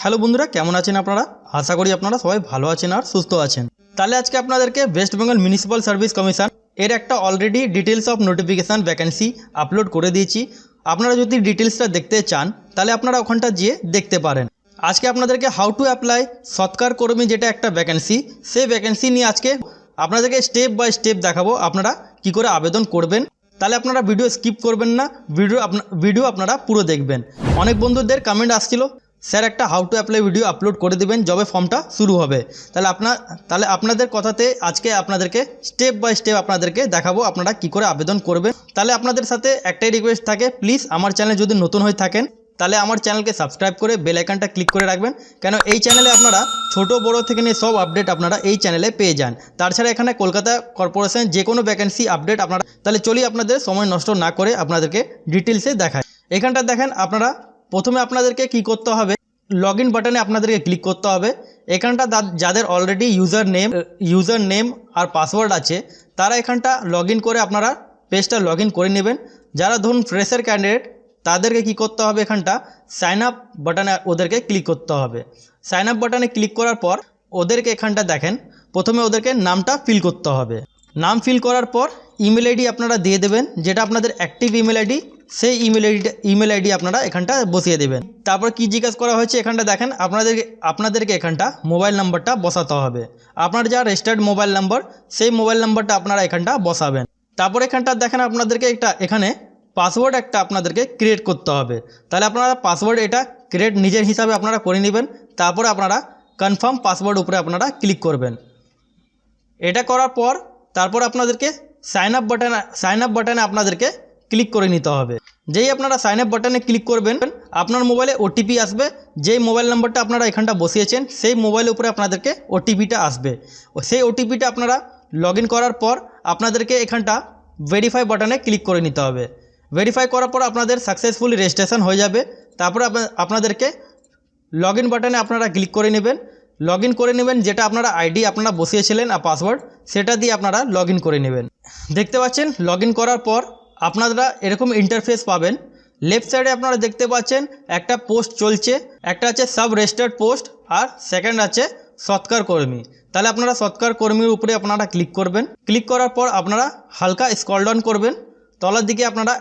Hello বন্ধুরা, কেমন আছেন আপনারা? আশা করি আপনারা সবাই ভালো আছেন আর সুস্থ আছেন। তাহলে আজকে আপনাদেরকে West Bengal municipal service commission এর একটা already details of notification vacancy upload করে দিয়েছি। আপনারা যদি ডিটেলসটা দেখতে চান তাহলে আপনারা ওখানটা গিয়ে দেখতে পারেন। আজকে আপনাদেরকে হাউ টু অ্যাপ্লাই সৎকার কর্মী যেটা একটা ভ্যাকেন্সি, সেই ভ্যাকেন্সি নিয়ে আজকে আপনাদেরকে স্টেপ বাই স্টেপ দেখাবো আপনারা কি করে আবেদন করবেন। তাহলে আপনারা ভিডিও স্কিপ করবেন না, ভিডিও আপনারা পুরো দেখবেন। অনেক বন্ধুদের কমেন্ট আসছিল, স্যার একটা how to apply video upload করে দেবেন যবে ফর্মটা শুরু হবে। তাহলে আপনাদের কথাতে আজকে আপনাদেরকে স্টেপ বাই স্টেপ আপনাদেরকে দেখাবো আপনারা কি করে আবেদন করবেন। তাহলে আপনাদের সাথে একটাই রিকোয়েস্ট থাকে, প্লিজ আমার চ্যানেল যদি নতুন হয়ে থাকেন তাহলে আমার চ্যানেলকে সাবস্ক্রাইব করে বেল আইকনটা ক্লিক করে রাখবেন, কেন এই চ্যানেলে আপনারা ছোট বড় থেকে নিয়ে সব আপডেট আপনারা এই চ্যানেলে পেয়ে যান। তাছাড়া এখানে কলকাতা কর্পোরেশন যে কোনো ভ্যাকেন্সি আপডেট আপনারা, তাহলে চলি আপনাদের সময় নষ্ট না করে আপনাদেরকে ডিটেলসে দেখায়। এখানটা দেখেন, আপনারা প্রথমে আপনাদেরকে কি করতে হবে, লগ ইন বাটনে আপনাদেরকে ক্লিক করতে হবে। এখানটা যাদের অলরেডি ইউজার নেম আর পাসওয়ার্ড আছে তারা এখানটা লগ ইন করে আপনারা পেজটা লগ ইন করে নেবেন। যারা ধরুন ফ্রেশার ক্যান্ডিডেট তাদেরকে কি করতে হবে, এখানটা সাইন আপ বাটনে ওদেরকে ক্লিক করতে হবে। সাইন আপ বাটনে ক্লিক করার পর ওদেরকে এখানটা দেখেন, প্রথমে ওদেরকে নামটা ফিল করতে হবে। নাম ফিল করার পর ইমেল আইডি আপনারা দিয়ে দেবেন, যেটা আপনাদের অ্যাক্টিভ ইমেল আইডি, সেই ইমেল আইডি আপনারা এখানটা বসিয়ে দেবেন। তারপর কি জিজ্ঞাসা করা হয়েছে এখানটা দেখেন, আপনাদেরকে এখানটা মোবাইল নাম্বারটা বসাতে হবে। আপনার যা রেজিস্টার্ড মোবাইল নাম্বার, সেই মোবাইল নাম্বারটা আপনারা এখানটা বসাবেন। তারপর এখানটা দেখেন আপনাদেরকে এখানে পাসওয়ার্ড একটা আপনাদেরকে ক্রিয়েট করতে হবে। তাহলে আপনারা পাসওয়ার্ড এটা ক্রিয়েট নিজের হিসাবে আপনারা করে নেবেন। তারপর আপনারা কনফার্ম পাসওয়ার্ড উপরে আপনারা ক্লিক করবেন। এটা করার পর তারপর আপনাদেরকে সাইন আপ বাটনে আপনাদেরকে ক্লিক করে নিতে হবে। যেই আপনারা সাইন আপ বাটনে ক্লিক করবেন আপনার মোবাইলে ওটিপি আসবে। যেই মোবাইল নাম্বারটা আপনারা এখানটা বসিয়েছেন সেই মোবাইলের উপরে আপনাদেরকে ওটিপিটা আসবে। সেই ওটিপিটা আপনারা লগ ইন করার পর আপনাদেরকে এখানটা ভেরিফাই বাটনে ক্লিক করে নিতে হবে। ভেরিফাই করার পর আপনাদের সাকসেসফুলি রেজিস্ট্রেশন হয়ে যাবে। তারপর আপনাদেরকে লগ ইন বাটনে আপনারা ক্লিক করে নেবেন। লগ ইন করে নেবেন, যেটা আপনারা আইডি আপনারা বসিয়েছিলেন আর পাসওয়ার্ড, সেটা দিয়ে আপনারা লগ ইন করে নেবেন। দেখতে পাচ্ছেন লগ ইন করার পর আপনারা এরকম ইন্টারফেস পাবেন। লেফট সাইডে আপনারা দেখতে পাচ্ছেন একটা পোস্ট চলছে, একটা আছে সাব রেজিস্টার্ড পোস্ট আর সেকেন্ড আছে সৎকার কর্মী। তাহলে আপনারা সৎকার কর্মীর উপরে আপনারা ক্লিক করবেন। ক্লিক করার পর আপনারা হালকা স্ক্রল ডাউন করবেন, তলার দিকে আপনারা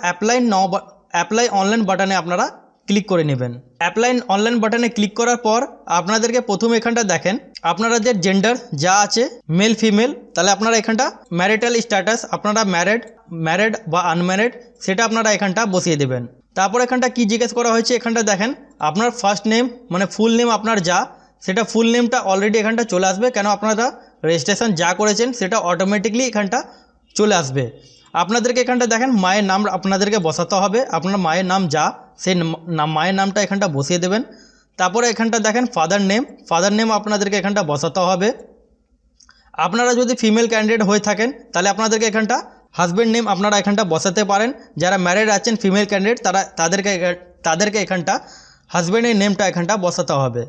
অ্যাপ্লাই অনলাইন বাটনে আপনারা ক্লিক করে নেবেন। অ্যাপ্লাই অনলাইন বাটনে ক্লিক করার পর আপনাদেরকে প্রথমে এখানটা দেখেন আপনাদের জেন্ডার যা আছে মেল ফিমেল, তাহলে আপনারা এখানটা ম্যারিটাল স্ট্যাটাস আপনারা ম্যারিড বা আনম্যারিড সেটা আপনারা এখানটা বসিয়ে দেবেন। তারপর এখানটা কি জিজ্ঞেস করা হয়েছে এখানটা দেখেন, আপনার ফার্স্ট নেম মানে ফুল নেম আপনার যা, সেটা ফুল নেমটা অলরেডি এখানটা চলে আসবে, কেন আপনারা রেজিস্ট্রেশন যা করেছেন সেটা অটোমেটিকলি এখানটা চলে আসবে। আপনাদেরকে এখানটা দেখেন মায়ের নাম আপনাদেরকে বসাতে হবে। আপনার মায়ের নাম যা, সেই মায়ের নামটা এখানটা বসিয়ে দেবেন। তারপরে এখানটা দেখেন ফাদার নেম আপনাদেরকে এখানটা বসাতে হবে। আপনারা যদি ফিমেল ক্যান্ডিডেট হয়ে থাকেন তাহলে আপনাদেরকে এখানটা হাজব্যান্ড নেম আপনারা এখানটা বসাতে পারেন। যারা ম্যারিড আছেন ফিমেল ক্যান্ডিডেট তাদেরকে এখানটা হাজব্যান্ডের নেমটা এখানটা বসাতে হবে।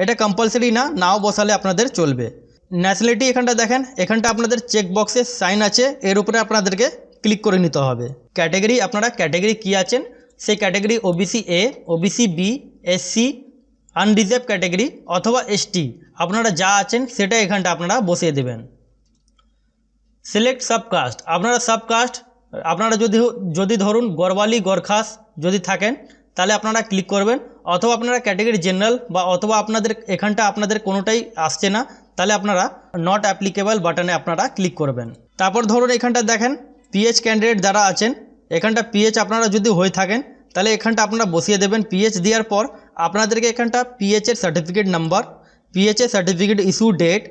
এটা কম্পালসারি নাও বসালে আপনাদের চলবে। ন্যাশনালিটি এখানটা দেখেন, এখানটা আপনাদের চেক বক্সে সাইন আছে, এর উপরে আপনাদেরকে ক্লিক করে নিতে হবে। ক্যাটেগরি আপনারা ক্যাটেগরি কী আছেন সেই category OBC A, OBC B, SC, unreserved category অথবা এসটি আপনারা যা আছেন সেটা এখানটা আপনারা বসিয়ে দেবেন। সিলেক্ট সাবকাস্ট আপনারা সাবকাস্ট আপনারা যদি ধরুন গরওয়ালি গোরখাস যদি থাকেন তাহলে আপনারা ক্লিক করবেন, অথবা আপনারা ক্যাটেগরি জেনারেল বা অথবা আপনাদের কোনোটাই আসছে না তাহলে আপনারা নট অ্যাপ্লিকেবল বাটনে আপনারা ক্লিক করবেন। তারপর ধরুন এখানটা দেখেন পিএইচ ক্যান্ডিডেট যারা আছেন, এখানটা পিএইচ আপনারা যদি হয়ে থাকেন তাহলে এখানটা আপনারা বসিয়ে দেবেন। পিএইচ দেওয়ার পর আপনাদেরকে এখানটা পিএইচের সার্টিফিকেট নাম্বার, পিএইচের certificate issue date,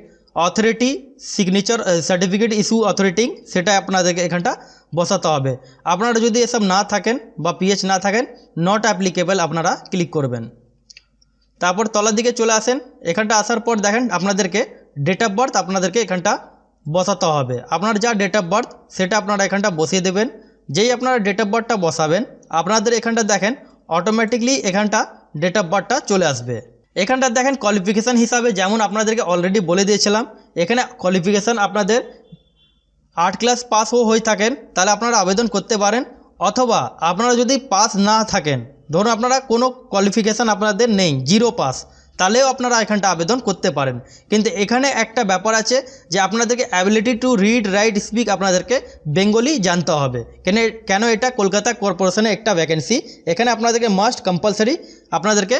authority signature certificate issue authority সেটা আপনাদেরকে এখানটা বসাতে হবে। আপনারা যদি এসব না থাকেন বা পিএইচ না থাকেন নট অ্যাপ্লিকেবল আপনারা ক্লিক করবেন। তারপর তলার দিকে চলে আসেন, এখানটা আসার পর দেখেন আপনাদেরকে ডেট অফ বার্থ আপনাদেরকে এখানটা বসাতে হবে। আপনার যা ডেট অফ বার্থ সেটা আপনারা এখানটা বসিয়ে দেবেন। যেই আপনারা ডেট অফ বার্থটা বসাবেন আপনাদের এখানটা দেখেন অটোমেটিকলি এখানটা ডেট অফ বার্থটা চলে আসবে। এখানটা দেখেন কোয়ালিফিকেশান হিসাবে যেমন আপনাদেরকে অলরেডি বলে দিয়েছিলাম, এখানে কোয়ালিফিকেশান আপনাদের 8 ক্লাস পাস হয়ে থাকেন তাহলে আপনারা আবেদন করতে পারেন, অথবা আপনারা যদি পাস না থাকেন, ধরুন আপনারা কোনো কোয়ালিফিকেশান আপনাদের নেই, 0 পাস, তাহলেও আপনারা এখানটা আবেদন করতে পারেন। কিন্তু এখানে একটা ব্যাপার আছে যে আপনাদেরকে ability to read write speak আপনাদেরকে বেঙ্গলি জানতে হবে। কেন এটা কলকাতা কর্পোরেশনে একটা ভ্যাকেন্সি, এখানে আপনাদেরকে মাস্ট কম্পালসারি আপনাদেরকে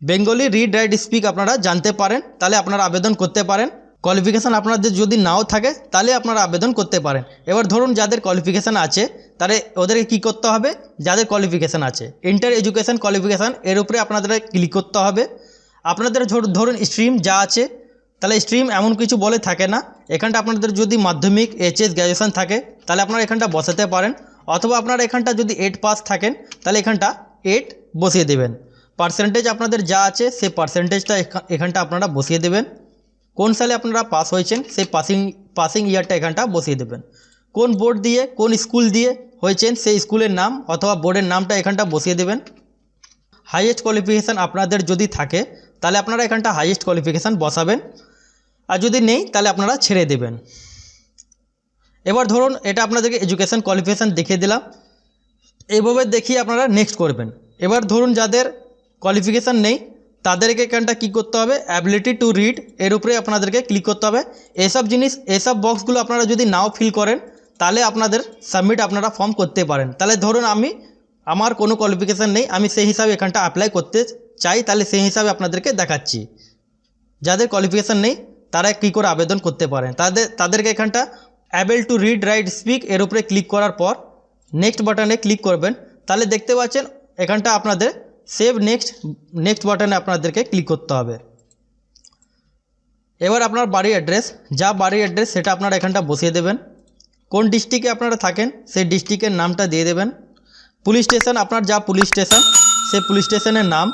বেঙ্গলি রিড রাইট স্পিক আপনারা জানতে পারেন, তাহলে আপনারা আবেদন করতে পারেন। কোয়ালিফিকেশান আপনাদের যদি নাও থাকে তাহলে আপনারা আবেদন করতে পারেন। এবার ধরুন যাদের কোয়ালিফিকেশান আছে তাহলে ওদেরকে কী করতে হবে, যাদের কোয়ালিফিকেশান আছে ইন্টার এডুকেশান কোয়ালিফিকেশান এর উপরে আপনাদের ক্লিক করতে হবে। আপনাদের ধরুন স্ট্রিম যা আছে, তাহলে স্ট্রিম এমন কিছু বলে থাকে না, এখানটা আপনাদের যদি মাধ্যমিক এইচএস গ্র্যাজুয়েশন থাকে তাহলে আপনারা এখানটা বসাতে পারেন, অথবা আপনারা এখানটা যদি 8 পাস থাকেন তাহলে এখানটা 8 বসিয়ে দেবেন। পার্সেন্টেজ আপনাদের যা আছে সেই পার্সেন্টেজটা এখানটা আপনারা বসিয়ে দেবেন। কোন সালে আপনারা পাস হয়েছেন সেই পাসিং ইয়ারটা এখানটা বসিয়ে দেবেন। কোন বোর্ড দিয়ে কোন স্কুল দিয়ে হয়েছেন সেই স্কুলের নাম অথবা বোর্ডের নামটা এখানটা বসিয়ে দেবেন। হাইয়েস্ট কোয়ালিফিকেশান আপনাদের যদি থাকে তাহলে আপনারা এখানটা হাইয়েস্ট কোয়ালিফিকেশান বসাবেন, আর যদি নেই তাহলে আপনারা ছেড়ে দেবেন। এবার ধরুন এটা আপনাদেরকে এডুকেশান কোয়ালিফিকেশান দেখিয়ে দিলাম, এইভাবে দেখিয়ে আপনারা নেক্সট করবেন। এবার ধরুন যাদের কোয়ালিফিকেশান নেই তাদেরকে এখানটা কী করতে হবে, অ্যাবিলিটি টু রিড এর উপরে আপনাদেরকে ক্লিক করতে হবে। এসব বক্সগুলো আপনারা যদি নাও ফিল করেন তাহলে আপনাদের সাবমিট আপনারা ফর্ম করতে পারেন। তাহলে ধরুন আমার কোনো কোয়ালিফিকেশান নেই, আমি সেই হিসাবে এখানটা অ্যাপ্লাই করতে চাই, তাহলে সেই হিসাবে আপনাদেরকে দেখাচ্ছি। যাদের কোয়ালিফিকেশান নেই তারা কী করে আবেদন করতে পারেন, তাদেরকে এখানটা able to read write speak এর উপরে ক্লিক করার পর নেক্সট বাটনে ক্লিক করবেন। তাহলে দেখতে পাচ্ছেন এখানটা আপনাদের সেভ নেক্সট বাটনে আপনাদেরকে ক্লিক করতে হবে। এবার আপনার বাড়ির অ্যাড্রেস সেটা আপনারা এখানটা বসিয়ে দেবেন। কোন ডিস্ট্রিক্টে আপনারা থাকেন সেই ডিস্ট্রিক্টের নামটা দিয়ে দেবেন। পুলিশ স্টেশন, আপনার যা পুলিশ স্টেশন সেই পুলিশ স্টেশনের নাম,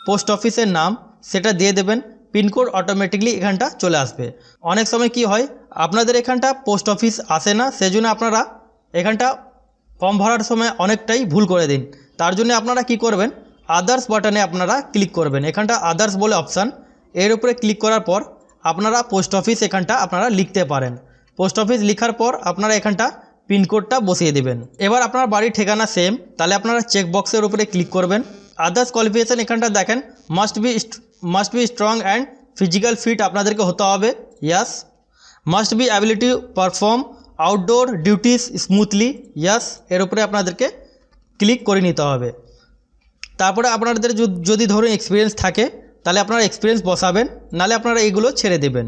পোস্ট অফিসের নাম সেটা দিয়ে দেবেন। পিনকোড অটোমেটিকলি এখানটা চলে আসবে। অনেক সময় কি হয় আপনাদের এখানটা পোস্ট অফিস আসে না, সেজন্য আপনারা এখানটা ফর্ম ভরার সময় অনেকটাই ভুল করে দিন। তার জন্য আপনারা কি করবেন, আদার্স বাটনে আপনারা ক্লিক করবেন। এখানটা আদার্স বলে অপশান, এর উপরে ক্লিক করার পর আপনারা পোস্ট অফিস এখানটা আপনারা লিখতে পারেন। পোস্ট অফিস লেখার পর আপনারা এখানটা পিনকোডটা বসিয়ে দেবেন। এবার আপনার বাড়ির ঠিকানা সেম, তাহলে আপনারা চেক বক্সের উপরে ক্লিক করবেন। আদার্স কোয়ালিফিকেশান এখানটা দেখেন must be strong and physical fit আপনাদেরকে হতে হবে, yes. Must be ability perform outdoor duties smoothly, yes, এর উপরে আপনাদেরকে ক্লিক করে নিতে হবে। তারপরে আপনাদের যদি ধরুন এক্সপিরিয়েন্স থাকে তাহলে আপনারা এক্সপিরিয়েন্স বসাবেন, নাহলে আপনারা এগুলো ছেড়ে দেবেন।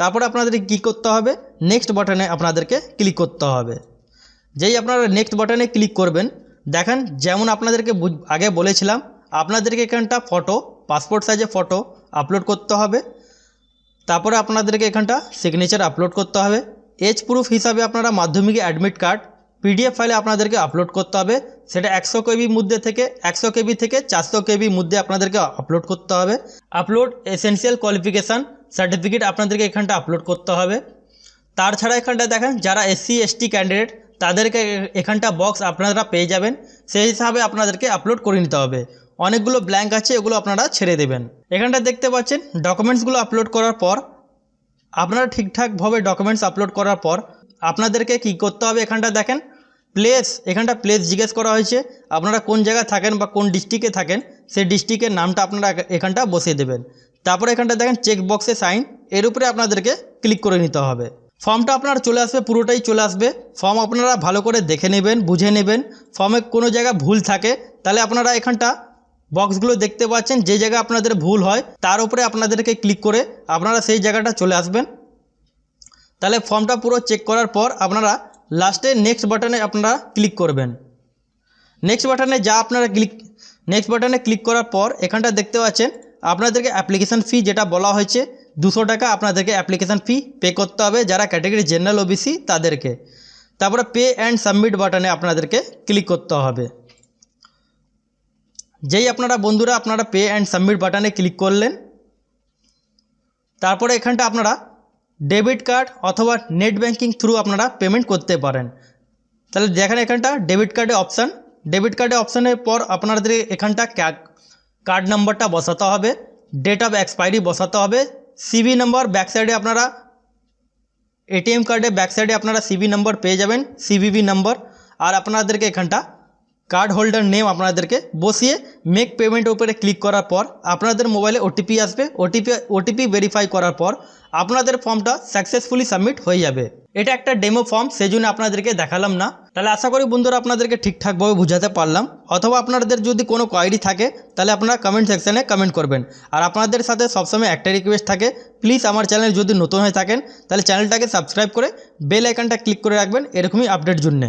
তারপরে আপনাদের কী করতে হবে, নেক্সট বাটনে আপনাদেরকে ক্লিক করতে হবে। যেই আপনারা নেক্সট বাটনে ক্লিক করবেন, দেখেন যেমন আপনাদেরকে আগে বলেছিলাম আপনাদেরকে এখানটা পাসপোর্ট সাইজের ফটো আপলোড করতে হবে। তারপরে আপনাদেরকে এখানটা সিগনেচার আপলোড করতে হবে। এজ প্রুফ হিসাবে আপনারা মাধ্যমিকের অ্যাডমিট কার্ড পিডিএফ ফাইলে আপনাদেরকে আপলোড করতে হবে। সেটা 100 কেবি থেকে 400 কেবির মধ্যে আপনাদেরকে আপলোড করতে হবে। আপলোড এসেনশিয়াল কোয়ালিফিকেশান সার্টিফিকেট আপনাদেরকে এখানটা আপলোড করতে হবে। তাছাড়া এখানটা দেখেন যারা SC ST ক্যান্ডিডেট তাদেরকে এখানটা বক্স আপনারা পেয়ে যাবেন, সেই হিসাবে আপনাদেরকে আপলোড করে নিতে হবে। অনেকগুলো ব্ল্যাঙ্ক আছে, এগুলো আপনারা ছেড়ে দেবেন। এখানটা দেখতে পাচ্ছেন ডকুমেন্টসগুলো আপলোড করার পর আপনারা ঠিকঠাকভাবে ডকুমেন্টস আপলোড করার পর আপনাদেরকে কি করতে হবে, এখানটা দেখেন এখানটা প্লেস জিজ্ঞেস করা হয়েছে, আপনারা কোন জায়গায় থাকেন বা কোন ডিস্ট্রিক্টে থাকেন সেই ডিস্ট্রিক্টের নামটা আপনারা এখানটা বসিয়ে দেবেন। তারপরে এখানটা দেখেন চেক বক্সে সাইন, এর উপরে আপনাদেরকে ক্লিক করে নিতে হবে। ফর্মটা আপনার চলে আসবে, পুরোটাই চলে আসবে। ফর্ম আপনারা ভালো করে দেখে নেবেন, বুঝে নেবেন। ফর্মে কোনো জায়গায় ভুল থাকে তাহলে আপনারা এখানটা বক্সগুলো দেখতে পাচ্ছেন, যে জায়গায় আপনাদের ভুল হয় তার উপরে আপনাদেরকে ক্লিক করে আপনারা সেই জায়গাটা চলে আসবেন। তাহলে ফর্মটা পুরো চেক করার পর আপনারা লাস্টে নেক্সট বাটনে আপনারা ক্লিক করবেন। নেক্সট বাটনে ক্লিক করার পর এখানটা দেখতে পাচ্ছেন আপনাদেরকে অ্যাপ্লিকেশান ফি যেটা বলা হয়েছে 200 টাকা আপনাদেরকে অ্যাপ্লিকেশান ফি পে করতে হবে যারা ক্যাটাগরি জেনারেল OBC তাদেরকে। তারপরে পে অ্যান্ড সাবমিট বাটনে আপনাদেরকে ক্লিক করতে হবে। যেই আপনারা পে অ্যান্ড সাবমিট বাটনে ক্লিক করলেন, তারপরে এখানটা আপনারা ডেবিট কার্ড অথবা নেট ব্যাঙ্কিং থ্রু আপনারা পেমেন্ট করতে পারেন। তাহলে দেখেন এখানটা ডেবিট কার্ডে অপশানের পর আপনাদের এখানটা কার্ড নাম্বারটা বসাতে হবে, ডেট অফ এক্সপায়ারি বসাতে হবে, সিভি নাম্বার ব্যাক সাইডে আপনারা ATM কার্ডে ব্যাক সাইডে আপনারা সিভি নাম্বার পেয়ে যাবেন, CVV নাম্বার। আর আপনাদেরকে এখানটা কার্ড হোল্ডার নেম আপনাদেরকে বসিয়ে মেক পেমেন্টের উপরে ক্লিক করার পর আপনাদের মোবাইলে ওটিপি আসবে। ওটিপি ভেরিফাই করার পর আপনাদের ফর্মটা সাকসেসফুলি সাবমিট হয়ে যাবে। এটা একটা ডেমো ফর্ম, সেই জন্য আপনাদেরকে দেখালাম না। তাহলে আশা করি বন্ধুরা আপনাদেরকে ঠিকঠাকভাবে বুঝাতে পারলাম। অথবা আপনাদের যদি কোনো কোয়ারি থাকে তাহলে আপনারা কমেন্ট সেকশানে কমেন্ট করবেন। আর আপনাদের সাথে সবসময় একটা রিকোয়েস্ট থাকে, প্লিজ আমার চ্যানেল যদি নতুন হয়ে থাকেন তাহলে চ্যানেলটাকে সাবস্ক্রাইব করে বেল আইকনটা ক্লিক করে রাখবেন এরকমই আপডেট জন্যে।